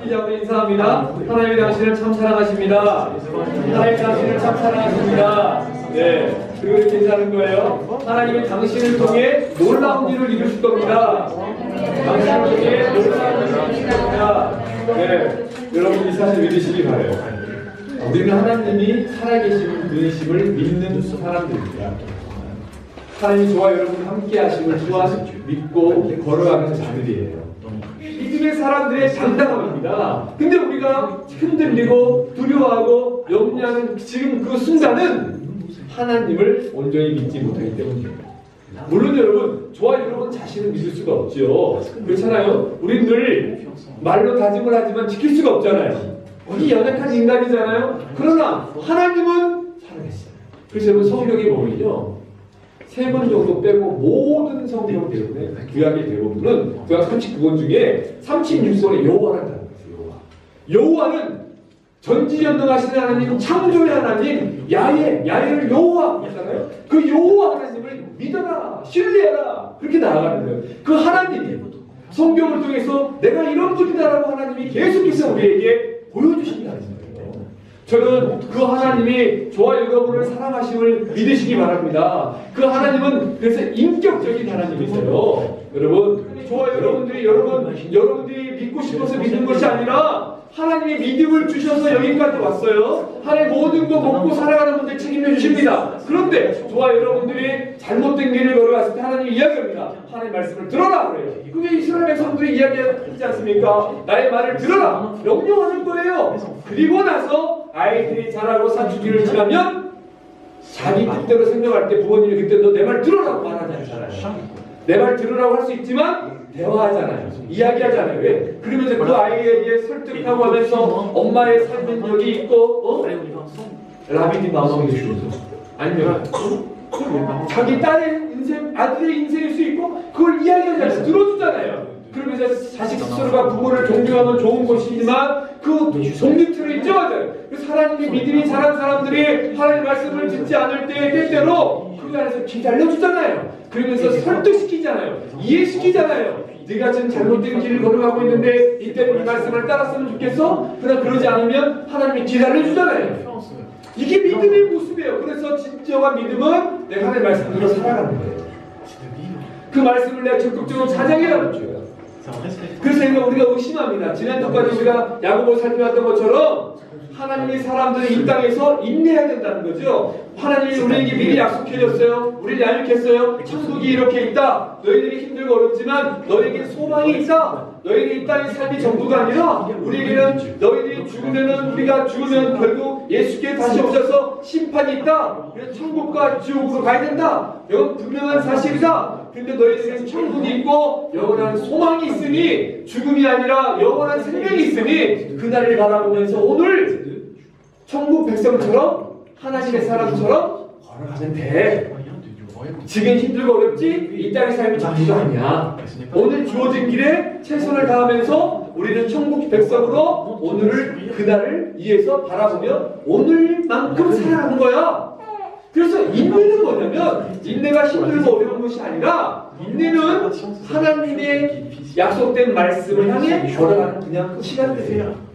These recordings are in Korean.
기자로 인사합니다. 하나님이 당신을 참 사랑하십니다. 하나님이 당신을 참 사랑하십니다. 네, 그리고 이렇게 인사하는 거예요. 하나님이 당신을 통해 놀라운 일을 이루실 겁니다. 당신을 통해 놀라운 일을 이루실 겁니다. 네, 여러분 이 사실 믿으시기 바라요. 우리는 하나님이 살아계신 분이심을 믿는 사람들입니다. 하나님이 저와 여러분 함께 하심을 또한 믿고 걸어가는 자들이에요. 믿음의 사람들의 장담합니다. 근데 우리가 흔들리고 두려워하고 염려하는 지금 그 순간은 하나님을 온전히 믿지 못하기 때문입니다. 물론 여러분, 저와 여러분 자신을 믿을 수가 없죠. 그렇잖아요. 우리는 늘 말로 다짐을 하지만 지킬 수가 없잖아요. 우리 연약한 인간이잖아요. 그러나 하나님은 살아계세요. 그래서 여러분 성경에 보면요, 3번 정도 빼고 모든 성경 대부분의 구약의 대부분은 구약 39권 중에 36권에 여호와라는 단어가 있어요. 여호와는 전지전능하신 하나님, 창조의 하나님, 야훼를 여호와 하잖아요. 그 여호와 하나님을 믿어라, 신뢰하라, 그렇게 나아가는 거예요. 그 하나님이 성경을 통해서 내가 이런 분이다라고 하나님이 계속해서 우리에게 보여주신다는 거예요. 저는 그 하나님이 저와 여러분을 사랑하심을 믿으시기 바랍니다. 그 하나님은 그래서 인격적인 하나님이세요. 여러분, 저와 여러분들이 믿고 싶어서 믿는 것이 아니라 하나님이 믿음을 주셔서 여기까지 왔어요. 하나님 모든 거 먹고 살아가는 분들 책임져 주십니다. 그런데 저와 여러분들이 잘못된 길을 걸어갔을 때 하나님이 이야기합니다. 하나님 말씀을 들어라 그래요. 그게 이스라엘 백성들이 이야기하지 않습니까? 나의 말을 들어라. 명령하는 거예요. 그리고 나서 아이들이 자라고 사춘기를 지나면 자기 뜻대로 생각할 때 부모님이 그때 너 내 말 들어라고 말하지 않잖아요. 내 말 들으라고 할 수 있지만 대화하잖아요. 이야기하잖아요. 왜? 그러면서 그 아이에게 설득하고 하면서 엄마의 삶은 여기 있고 라비디 마음이 주어서 아니면 자기 딸의 인생, 아들의 인생일 수 있고 그걸 이야기하잖아요. 들어주잖아요. 그러면서 자식 스스로가 부모를 존중하면 좋은 것이지만 그 독립틀을 인정하잖아요. 그래서 하나님의 믿음이 자란 사람들이 하나님의 말씀을 듣지 않을 때 때때로 그 안에서 기다려주잖아요. 그러면서 설득시키잖아요. 이해시키잖아요. 네가 지금 잘못된 길을 걸어가고 있는데 이때는 이 말씀을 따랐으면 좋겠어? 그러나 그러지 않으면 하나님이 기다려주잖아요. 이게 믿음의 모습이에요. 그래서 진정한 믿음은 내가 하나님의 말씀으로 살아가는 거예요. 그 말씀을 내가 적극적으로 자장해야 돼요. 그래서 우리가 의심합니다. 지난주까지 우리가 야고보 살펴봤던 것처럼 하나님의 사람들은 이 땅에서 인내해야 된다는 거죠. 하나님이 우리에게 미리 약속해줬어요. 우리를 얄밉겠어요. 천국이 이렇게 있다. 너희들이 힘들고 어렵지만 너에게 소망이 있다. 너희들이 이 땅의 삶이 전부가 아니라 우리에게는 너희들이 죽으면은 우리가 죽으면 결국 예수께 다시 오셔서 심판이 있다. 그래서 천국과 지옥으로 가야 된다. 이건 분명한 사실이다. 근데 너희들은 천국이 있고 영원한 소망이 있으니 죽음이 아니라 영원한 생명이 있으니 그날을 바라보면서 오늘 천국 백성처럼 하나님의 사람처럼 걸어가면 돼. 지금 힘들고 어렵지? 이 땅의 삶이 전부가 아니야. 오늘 주어진 길에 최선을 다하면서 우리는 천국 백성으로 오늘을 그날을 위해서 바라보며 오늘만큼 살아가는 거야. 그래서 인내는 뭐냐면 인내가 힘들고 어려운 것이 아니라 인내는 하나님의 약속된 말씀을 향해 걸어가는 그냥 시간들이에요.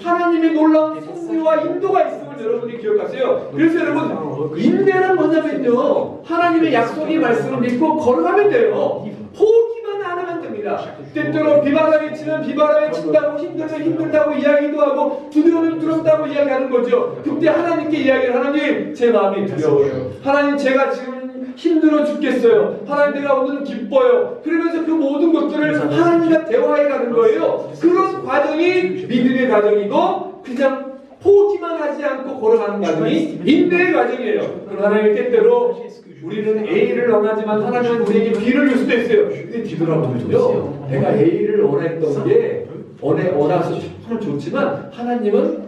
하나님의 놀라운 섭리와 인도가 있음을 여러분이 기억하세요. 그래서 여러분 인내는 뭐냐면요, 하나님의 약속의 말씀을 믿고 걸어가면 돼요. 포기만 안 하면 됩니다. 때때로 비바람이 치면 비바람에 친다고 힘들면 힘들다고 이야기도 하고 두려우면 두렵다고 이야기하는 거죠. 그때 하나님께 이야기를, 하나님 제 마음이 두려워요. 하나님 제가 지금 힘들어 죽겠어요. 하나님 내가 오늘 기뻐요. 그러면서 그 모든 것들을 하나님과 대화해 가는 거예요. 그런 과정이 믿음의 과정이고 그냥 포기만 하지 않고 걸어가는 과정이 인내의 과정이에요. 그럼 하나님 때때로 우리는 A를 원하지만 하나님은 우리에게 B를 줄 수도 있어요. 근데 뒤돌아보면요, 내가 A를 원했던 게 원해서 참 좋지만 하나님은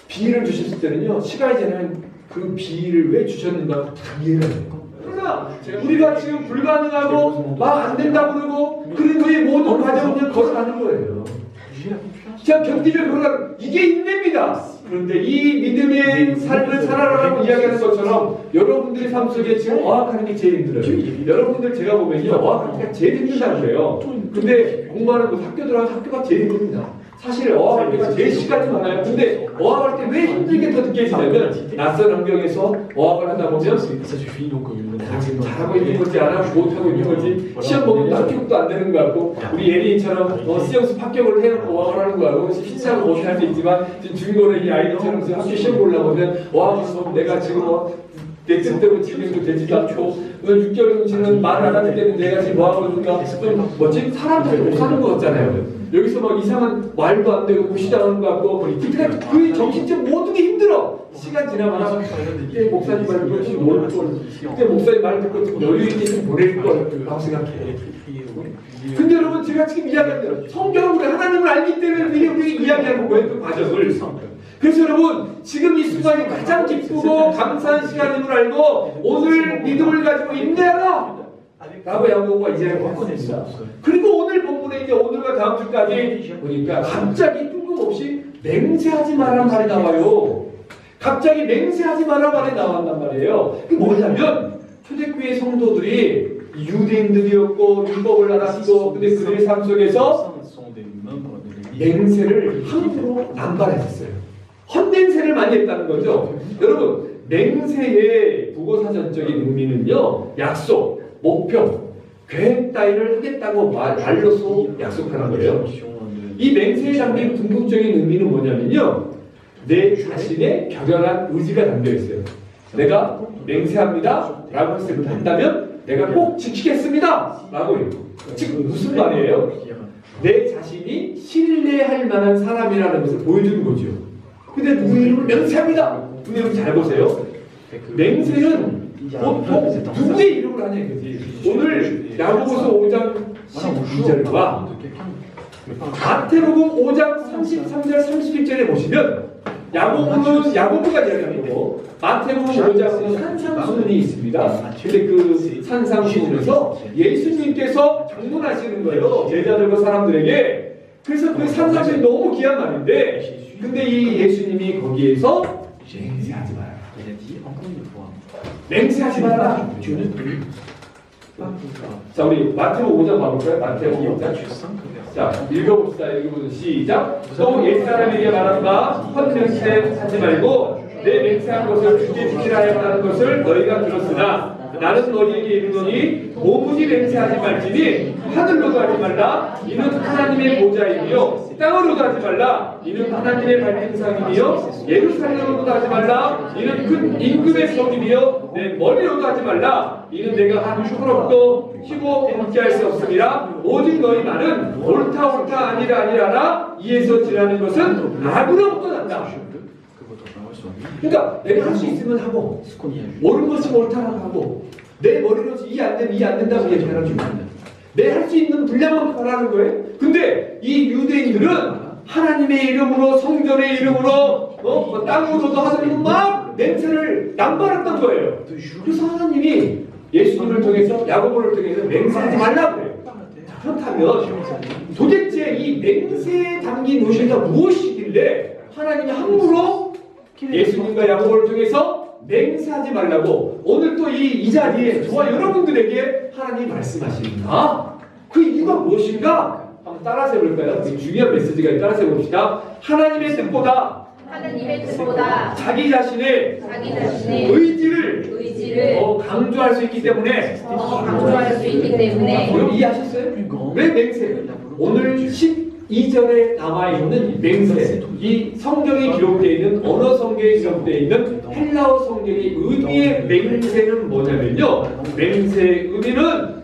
B를 주셨을 때는요, 시간이 지나면 그 B를 왜 주셨는가 다 이해를 해요. 그러나 우리가 지금 불가능하고 막 안 된다고 그러고 그리고 이 모든 과정을 그냥 걸어가는 거예요. 자, 견디면 걸어가는, 이게 인내입니다. 그런데 이 믿음의 삶을 살아라라고 이야기하는 것처럼 여러분들의 삶 속에 지금 어학하는 게 제일 힘들어요. 여러분들 제가 보면요, 어학하는 게 제일 힘들다고 그래요. 근데 공부하는 곳 학교 들어가면 학교가 제일 힘듭니다. 사실 어학할 때가 제일 시간이 많아요. 근데 어학할 때 왜 힘들게 더 느껴지냐면 낯선 환경에서 어학을 하다 보면 잘하고 있는 건지 안 하고 못하고 있는 건지 시험 보면 합격도 안 되는 것 같고 우리 예린이처럼 시험수 합격을 해놓고 어학을 하는 거 같고 신사고 못할 수 있지만 지금 중고는 이 아이들처럼 학교 시험 보려고 하면 어학을 보면 내가 지금 내 뜻대로 진행도 되지도 않고 6개월 정치는 말을 안 하기 때문에 내가 지금 뭐하고 있는가 좀 뭐지 사람들이 못 사는 것 같잖아요. 여기서 막 이상한 말도 안 되고 무시당하는 것 같고 그러니까 그 정신적 모든 게 힘들어. 시간 지나면 그때 목사님 말 듣고 지금 뭘 그때 목사님 말 듣고 좀 여유 있게 좀 보낼 거라고 생각해. 근데 여러분 제가 지금 이야기한 대로 성경으로 하나님을 알기 때문에 우리 이야기하는 거예요. 그 과정을. 그래서 여러분 지금 이 순간이 가장 기쁘고 감사한 시간인 걸 알고 오늘 믿음을 가지고 인내하라 라고 야고보가 이제는 바꿔냅니다. 그리고 오늘 본문에 이제 오늘과 다음 주까지 보니까 갑자기 뜬금없이 맹세하지 말라는 말이 나와요. 갑자기 맹세하지 말라는 말이 나왔단 말이에요. 그게 뭐냐면 초대교회 성도들이 유대인들이었고 율법을 알았고 근데 그들의 삶 속에서 맹세를 함부로 남발했어요. 헛맹세를 많이 했다는 거죠. 여러분 맹세의 국어사전적인 의미는요 약속, 목표, 계획 따위를 하겠다고 말로서 약속하는 거예요. 이 맹세에 담긴 궁극적인 의미는 뭐냐면요 내 자신의 결연한 의지가 담겨 있어요. 내가 맹세합니다 라고 한다면 내가 꼭 지키겠습니다 라고 해요. 즉 무슨 말이에요? 내 자신이 신뢰할 만한 사람이라는 것을 보여주는 거죠. 근데 누구의 이름을 맹세합니다. 누구의 이름 잘 보세요. 맹세는 보통 누구의 이름을 하냐 이거지. 오늘 야고보서 5장 12절과 마태복음 5장 33절 31절에 보시면 야고보는 야고보가 이야기하는 거고 마태복음 5장은 산상수훈이 있습니다. 근데 그 산상수훈에서 예수님께서 방문하시는 거예요. 제자들과 사람들에게. 그래서 그 산상수훈이 너무 귀한 말인데 근데 이 예수님이 거기에서 맹세하지 마라. 맹세하지 마라. 자 우리 마태복음 5장 봐볼까요? 마태복음 5장. 자 읽어봅시다. 읽어보세요. 시작. 또 옛사람에게 말한다. 헛맹세하지 말고 내 맹세한 것을 주께 지키라 하였다는 것을 너희가 들었으나 나는 너희에게 이르노니 오무지 맹세하지 말지니 하늘로도 하지 말라. 이는 하나님의 보좌이며 땅으로도 하지 말라. 이는 하나님의 발등상이며 예루살렘으로도 하지 말라. 이는 큰 임금의 성이며 내 머리로도 하지 말라. 이는 내가 한 슈퍼럽도 희고 함께할 수 없음이라. 오직 너희 말은 옳다 아니라라. 이에서 지나는 것은 악으로부터 난다. 그러니까 내가 할 수 있으면 하고 옳은 것이 옳다라고 하고 내 머리로 이해 안 되면 이해 안 된다고 얘기하는 중입니다. 내 할 수 있는 분량만큼 하라는 거예요. 근데 이 유대인들은 하나님의 이름으로 성전의 이름으로 땅으로도 하나님 막 맹세를 남발했던 거예요. 그래서 하나님이 예수님을 통해서 야고보를 통해서 맹세하지 말라고 해요. 그렇다면 도대체 이 맹세에 담긴 의미가 무엇이길래 하나님이 함부로 예수님과 야고보를 통해서 맹세하지 말라고 오늘 또 이 자리에 저와 여러분들에게 하나님이 말씀하십니다. 그 이유가 무엇인가? 한번 따라서 해볼까요? 중요한 메시지가 따라서 해봅시다. 하나님의 뜻보다 자기 자신의 의지를 더 강조할 수 있기 때문에 여러분 이해하셨어요? 왜 맹세? 오늘 12절에 남아있는 맹세, 이 성경에 기록되어 있는 언어 성경에 기록되어 있는 헬라어 성경의 의미의 맹세는 뭐냐면요 맹세의 의미는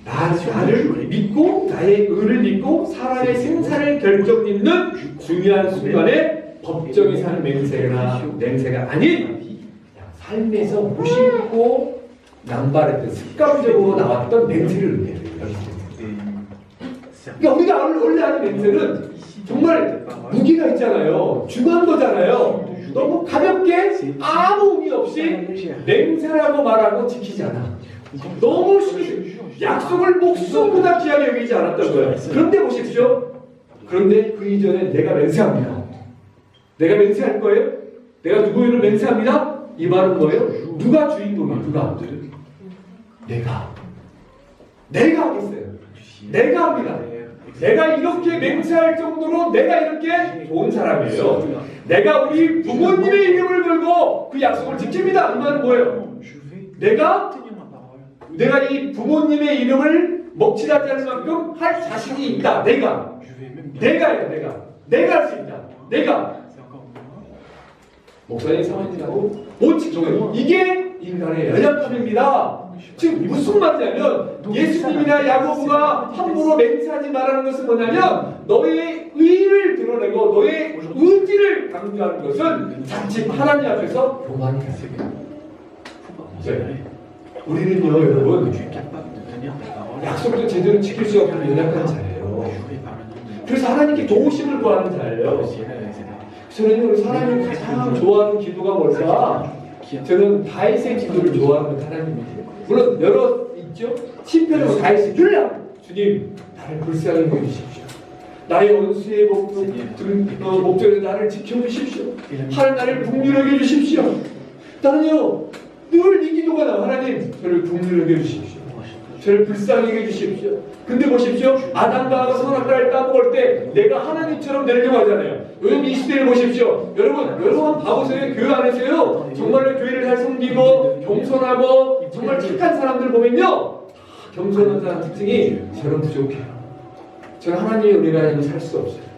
나를 믿고 나의 의를 믿고 사람의 생사를 결정짓는 중요한 순간에 법정에 사는 맹세가 아닌 삶에서 무심코 남발했던 습관적으로 나왔던 맹세를 의미해요. 그러니까 우리가 원래 하는 맹세는 정말 무게가 있잖아요. 중요한 거잖아요. 너무 가볍게 아무 의미 없이 맹세라고 말하고 지키지 않아. 너무 쉽게 약속을 목숨보다 귀하게 여기지 않았던 거예요. 그런데 보십시오. 그런데 그 이전에 내가 맹세합니다. 내가 맹세할 거예요? 내가 누구를 맹세합니다? 이 말은 뭐예요? 누가 주인공이에요? 누가? 내가 하겠어요. 내가 합니다. 내가 이렇게 맹세할 정도로 내가 이렇게 좋은 사람이에요. 내가 우리 부모님의 이름을 걸고 그 약속을 지킵니다. 이 말은 뭐예요? 내가 이 부모님의 이름을 먹칠하지 않을 만큼 할 자신이 있다. 내가요. 내가 할 수 있다. 내가 목사님 사모님하고 못 지켜요. 이게 인간의 연약함입니다. 지금 무슨 말이냐면 예수님이나 야고보가 함부로 맹세하지 말라는 것은 뭐냐면 너의 의를 드러내고 너의 의지를 강조하는 것은 자칫 하나님 앞에서 교만이 되습니다. 우리는요 여러분 약속도 제대로 지킬 수 없는 연약한 자예요. 그래서 하나님께 도우심을 구하는 자예요. 저는 사람이 가장 좋아하는 기도가 뭘까? 저는 다윗의 기도를 좋아하는 하나님입니다. 물론 여러 있죠. 시편으로 다윗이 주님 나를 불쌍히 여기십시오. 나의 원수의 목전에 나를 지켜주십시오. 하나님 나를 긍휼하게 해주십시오. 나는요 늘 이 기도가 나와. 하나님 저를 긍휼하게 해주십시오. 저를 불쌍히 해주십시오. 근데 보십시오. 아담과 하와 선악과를 따먹을 때 내가 하나님처럼 되려고 하잖아요. 요즘 이 시대를 보십시오. 여러분 한번 봐보세요. 교회 안에서요 정말로 교회를 잘 섬기고 겸손하고 정말 착한 사람들 보면요 다 겸손한 사람 특징이 저는 부족해요. 저는 하나님의 은혜가 아니면 살 수 없어요.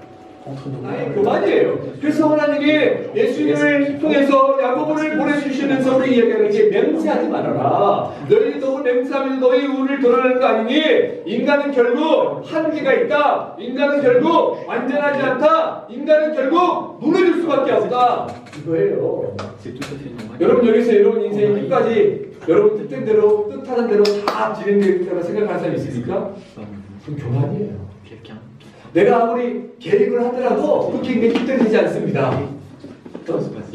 나의 교만이에요. 그래서 하나님이 예수님을 통해서 야고보를 보내주시면서 우리 이야기하는 게 맹세하지 말아라. 너희 너무 맹세하면 너희 의를 드러내는 거 아니니? 인간은 결국 한계가 있다. 인간은 결국 완전하지 않다. 인간은 결국 무너질 수밖에 없다. 이거예요. 여러분 여기서 여러분 인생이 끝까지 여러분 뜻대로 뜻하는 대로 다 진행되겠다고 생각하는 사람이 있습니까? 그건 교만이에요. 내가 아무리 계획을 하더라도 그렇게 내 뜻대로 되지 않습니다.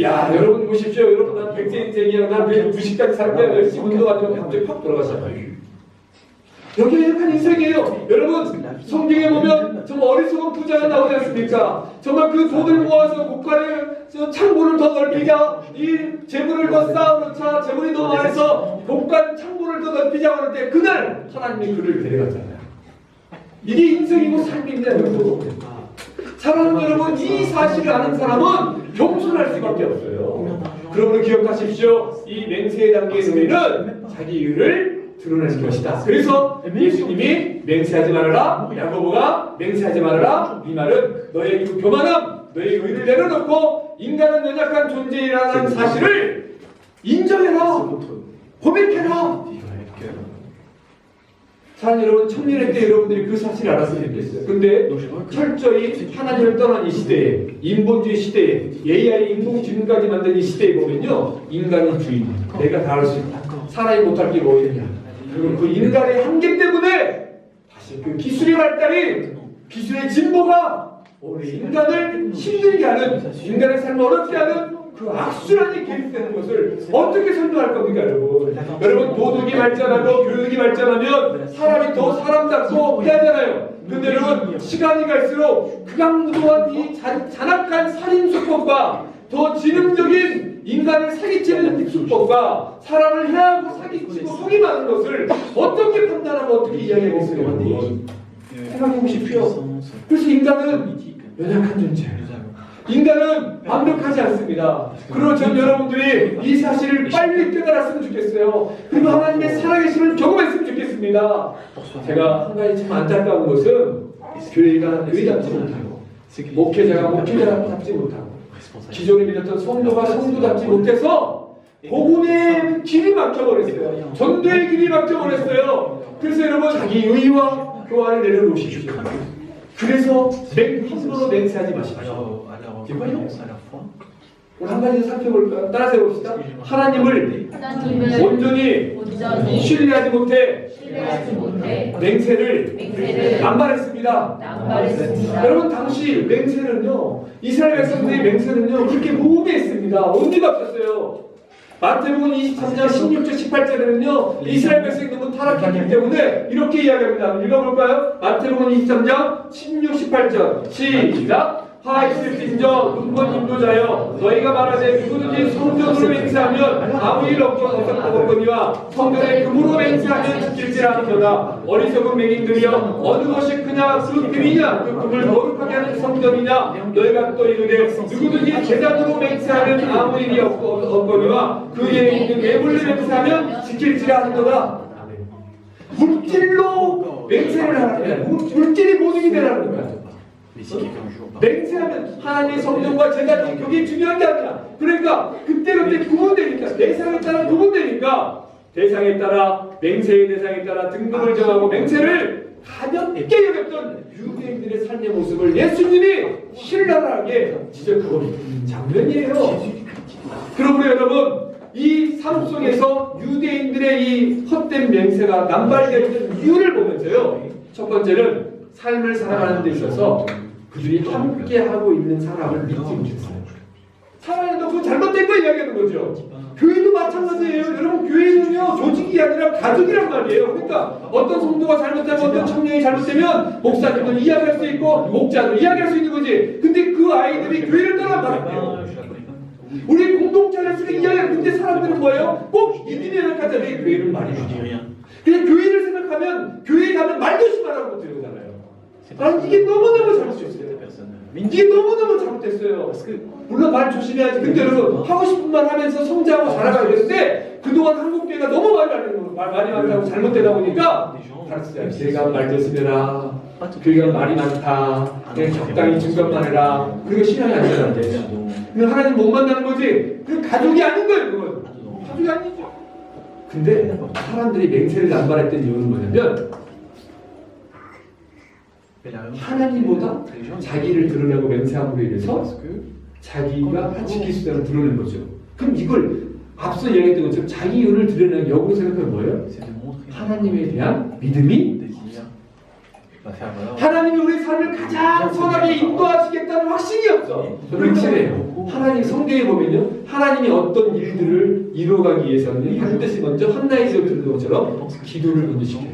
야 여러분 보십시오. 여러분 난 100세 인생이야. 난 왜 주식까지 살 거야. 열심히 운동하지만 갑자기 팍 돌아가잖아요. 여기 약한 인생이에요. 여러분 성경에 보면 정말 어리석은 부자가 나오지 않습니까? 정말 그 돈을 모아서 국가를 창고를 더 넓히자, 이 재물을 더 쌓아놓자, 재물이 더 많아서 국가 창고를 더 넓히자고 할 때 그날 하나님이 그를 데려갔잖아요. 이게 인생이고 삶입니다. 사랑하는 여러분, 이 사실을 아는 사람은 겸손할 수밖에 없어요. 그러므로 기억하십시오. 이 맹세의 단계의 의는 자기 이유를 드러내는 것이다. 그래서 예수님이 맹세하지 말아라, 야고보가 맹세하지 말아라, 이 말은 너의 교만함, 너의 의를 내려놓고 인간은 연약한 존재라는 사실을 인정해라, 고백해라. 사랑하는 여러분, 청년의 때 여러분들이 그 사실을 알았으면 좋겠어요. 근데 철저히 하나님을 떠난 이 시대에, 인본주의 시대에, AI 인공지능까지 만든 이 시대에 보면요, 인간이 주인, 내가 다 할 수 있다. 사람이 못할 게 뭐 있냐. 그리고 그 인간의 한계 때문에 다시 그 기술의 발달이, 기술의 진보가 우리 인간을 힘들게 하는, 인간의 삶을 어렵게 하는 그 악순환이 개입되는 것을 어떻게 설명할 겁니까, 여러분? 여러분, 도덕이 발전하고 교육이 발전하면 사람이 더 사람답고 해야잖아요. 근데 여러분, 시간이 갈수록 극악무도한 이 잔악한 살인 수법과 더 지능적인 인간을 사기치는 수법과 사람을 해하고 사기치고 속임하는 것을 어떻게 판단하고 어떻게 이야기하겠어요, 여러분? 생각해 보십시오. 그래서 인간은 연약한 존재예요. 인간은 완벽하지 않습니다. 그리고 전 여러분들이 이 사실을 빨리 깨달았으면 좋겠어요. 그리고 하나님의 살아계심을 경험했으면 좋겠습니다. 제가 한 가지 참 안타까운 것은 교회가 의답지 못하고 목회자가 목회자답지 못하고 기존에 믿었던 성도가 성도답지 못해서 복음의 길이 막혀버렸어요. 전도의 길이 막혀버렸어요. 그래서 여러분 자기 의와 교화를 내려놓으십시오. 그래서 함부로 맹세하지 마십시오. 우리 한 가지 살펴볼까요? 따라서 봅시다. 하나님을 온전히 신뢰하지 못해 맹세를 남발했습니다. 여러분 당시 맹세는요, 이스라엘 백성들의 맹세는요 그렇게 무의미했습니다. 의미가 없었어요. 마태복음 23장 16절 18절에는요 이스라엘 백성이 너무 타락했기 때문에 이렇게 이야기합니다. 읽어볼까요? 마태복음 23장 16, 18절 시작. 하이스 빈저 눈먼 인도자여 너희가 말하되 누구든지 성전으로 맹세하면 아무 일 없거니와 성전에 금으로 맹세하면 지킬지라 하는도다. 어리석은 맹인들이여 어느 것이 그냐 그 금이냐 그 금을 거룩하게 하는 성전이냐 너희가 또 이르되 누구든지 제단으로 맹세하면 아무 일이 없거니와 그 위에 있는 예물로 맹세하면 지킬지라 하는도다. 물질로 맹세를 하라는 거야. 물질이 모든 게 되라는 거야. 맹세하면 하나님의 성전과 제단이 그게 중요한 게 아니라 그러니까 그때그때 구분되니까 대상에 따라 구분되니까 대상에 따라 맹세의 대상에 따라 등급을 정하고 맹세를 가볍게 여겼던 유대인들의 삶의 모습을 예수님이 신랄하게 지적하고 장면이에요. 그러므로 여러분 이 삶 속에서 유대인들의 이 헛된 맹세가 남발되는 이유를 보면서요. 첫 번째는 삶을 살아가는 데 있어서 그들이 함께하고 있는 사람을 믿지 못했어요. 사랑해도 그건 잘못된 거 이야기하는 거죠. 교회도 마찬가지예요. 여러분 교회는요 조직이 아니라 가족이란 말이에요. 그러니까 어떤 성도가 잘못하면 어떤 청년이 잘못되면 목사님도 이야기할 수 있고 목자도 이야기할 수 있는 거지. 근데 그 아이들이 교회를 떠나버렸대요. 우리 공동체를 쓰는 이야기를 근데 사람들은 뭐예요? 꼭 믿음이 연락하자니 교회를 많이 가요. 그냥 교회를 생각하면 교회에 가면 말도 심하라고 들으잖아요. 아니 이게 너무너무 잘못됐어요. 이게 너무너무 잘못됐어요. 물론 말 조심해야지. 근데 여러분 하고 싶은 말 하면서 성장하고 자라가야 되는데 그동안 한국교회가 너무 많이 하고 잘못되다 보니까 가르치자. 제가 말도 쓰면라 교회가 말이 많다. 그냥 적당히 중간만 해라. 그리고 신앙이 안 되는데 그냥 하나님 못 만나는 거지. 그 가족이 아닌 거예요. 그건 가족이 아니죠. 근데 사람들이 맹세를 남발했던 이유는 뭐냐면 하나님보다 자기를 드러내고 맹세함으로 인해서 자기가 지킬 수 있다는 드러낸 거죠. 그럼 이걸 앞서 얘기했던 것처럼 자기 이유를 드러내는 역으로 생각하면 뭐예요? 하나님에 대한 믿음이 하나님이 우리 삶을 가장 선하게 인도하시겠다는 확신이 없어. 확신해요. 하나님 성경에 보면요, 하나님이 어떤 일들을 이루어가기 위해서는 반드시 먼저 한나의 지역 들은 것처럼 기도를 먼저 시켜요.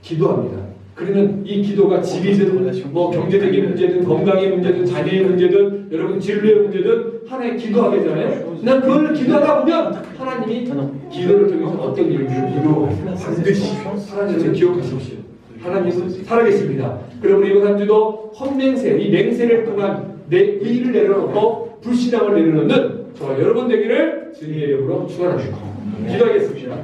기도합니다. 그러면 이 기도가 집이든 뭐 경제적인 문제든 건강의 문제든 자녀의 문제든 여러분 진로의 문제든 하나님 기도하게 되잖아요. 난 그걸 기도하다 보면 하나님이 기도를 통해서 어떤 일을 이루어가요. 반드시 하나님을 기억하십시오. 하나님은 살아계십니다. 그러므로 이번 한 주도 헛맹세, 이 맹세를 통한 내 의의를 내려놓고 불신앙을 내려놓는 저와 여러분 되기를 주님의 이름으로 축원합니다. 기도하겠습니다.